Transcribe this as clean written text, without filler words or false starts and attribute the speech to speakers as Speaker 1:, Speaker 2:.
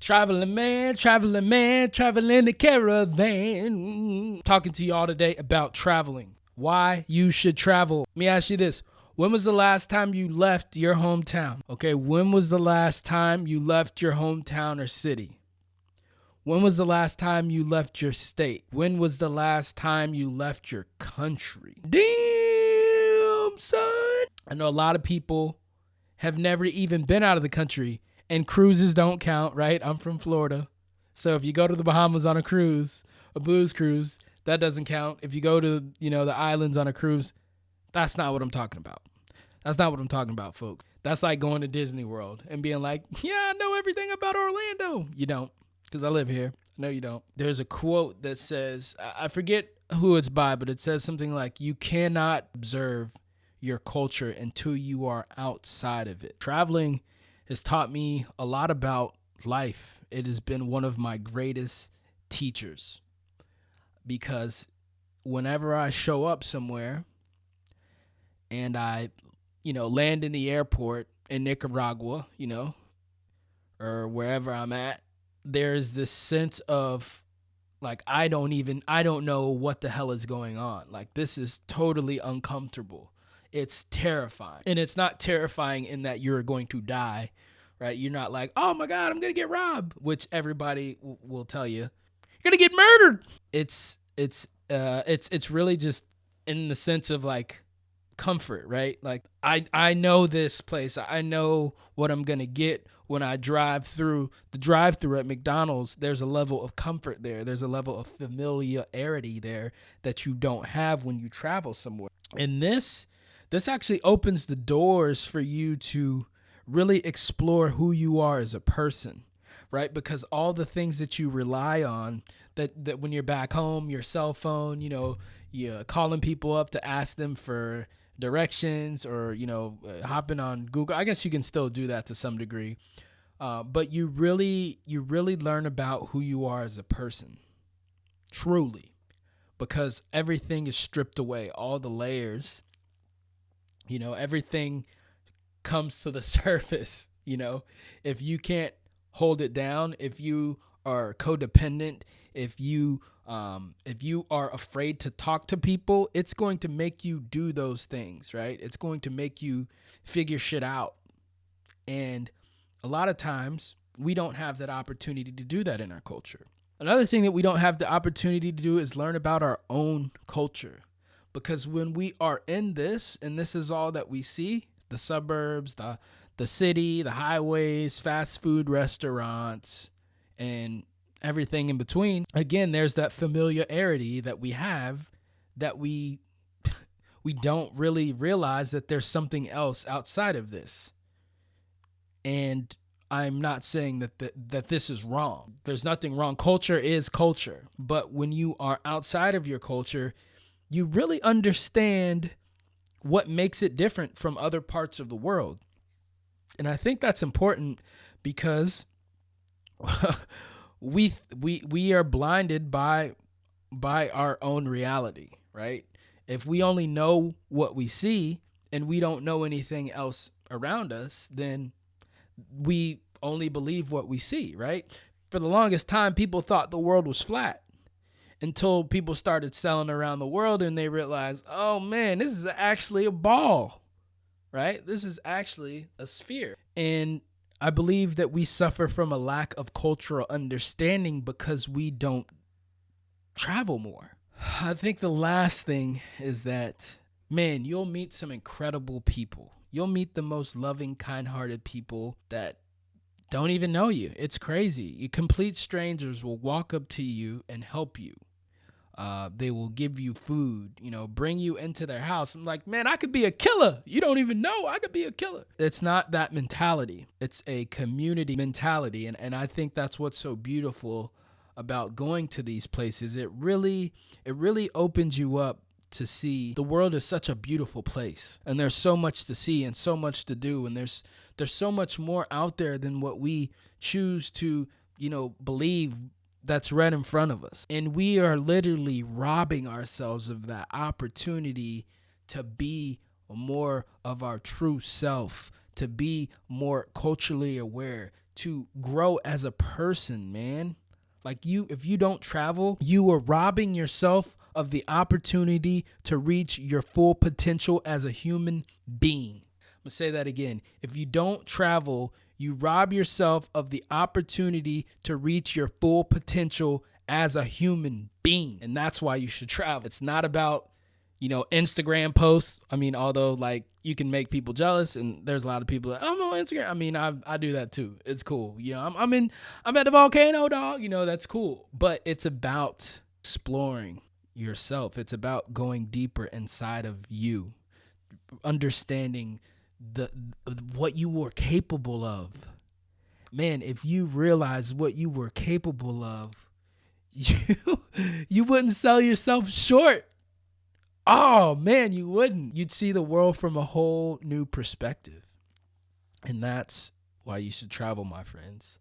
Speaker 1: Traveling man, traveling the caravan. Talking to y'all today about traveling. Why you should travel. Let me ask you this. When was the last time you left your hometown? Okay, when was the last time you left your hometown or city? When was the last time you left your state? When was the last time you left your country? Damn, son. I know a lot of people have never even been out of the country, and cruises don't count, right? I'm from Florida. So if you go to the Bahamas on a cruise, a booze cruise, that doesn't count. If you go to, the islands on a cruise, that's not what I'm talking about. That's not what I'm talking about, folks. That's like going to Disney World and being like, yeah, I know everything about Orlando. You don't, because I live here. No, you don't. There's a quote that says, I forget who it's by, but it says something like, you cannot observe your culture until you are outside of it. Traveling has taught me a lot about life. It has been one of my greatest teachers, because whenever I show up somewhere and I, land in the airport in Nicaragua, or wherever I'm at, there's this sense of like, I don't know what the hell is going on. Like, this is totally uncomfortable. It's terrifying. And it's not terrifying in that you're going to die, right? You're not like, oh my God, I'm going to get robbed, which everybody will tell you. You're going to get murdered. It's really just in the sense of like comfort, right? Like, I know this place. I know what I'm going to get when I drive through the drive-through at McDonald's. There's a level of comfort there. There's a level of familiarity there that you don't have when you travel somewhere. And this actually opens the doors for you to really explore who you are as a person, right? Because all the things that you rely on, that when you're back home, your cell phone, you're calling people up to ask them for directions, or, hopping on Google. I guess you can still do that to some degree. But you really learn about who you are as a person, truly, because everything is stripped away, all the layers. Everything comes to the surface. If you can't hold it down, if you are codependent, if you are afraid to talk to people, it's going to make you do those things, right? It's going to make you figure shit out. And a lot of times we don't have that opportunity to do that in our culture. Another thing that we don't have the opportunity to do is learn about our own culture. Because when we are in this, and this is all that we see, the suburbs, the city, the highways, fast food restaurants, and everything in between, again, there's that familiarity that we have, that we don't really realize that there's something else outside of this. And I'm not saying that this is wrong. There's nothing wrong. Culture is culture. But when you are outside of your culture, you really understand what makes it different from other parts of the world. And I think that's important, because we are blinded by our own reality, right? If we only know what we see and we don't know anything else around us, then we only believe what we see, right? For the longest time, people thought the world was flat, until people started sailing around the world and they realized, oh man, this is actually a ball, right? This is actually a sphere. And I believe that we suffer from a lack of cultural understanding because we don't travel more. I think the last thing is that, man, you'll meet some incredible people. You'll meet the most loving, kind-hearted people that don't even know you. It's crazy. Complete strangers will walk up to you and help you. They will give you food, bring you into their house. I'm like, man, I could be a killer. You don't even know I could be a killer. It's not that mentality. It's a community mentality. And I think that's what's so beautiful about going to these places. It really opens you up to see the world is such a beautiful place, and there's so much to see and so much to do. And there's so much more out there than what we choose to, believe that's right in front of us. And we are literally robbing ourselves of that opportunity to be more of our true self, to be more culturally aware, to grow as a person, man. Like if you don't travel, you are robbing yourself of the opportunity to reach your full potential as a human being. I'm gonna say that again. If you don't travel, you rob yourself of the opportunity to reach your full potential as a human being. And that's why you should travel. It's not about, Instagram posts. I mean, although like you can make people jealous, and there's a lot of people that I'm on Instagram. I mean, I do that too. It's cool. I'm at the volcano, dog. That's cool. But it's about exploring yourself. It's about going deeper inside of you, understanding what you were capable of. Man, if you realize what you were capable of, you wouldn't sell yourself short. Oh man, you wouldn't. You'd see the world from a whole new perspective. And that's why you should travel, my friends.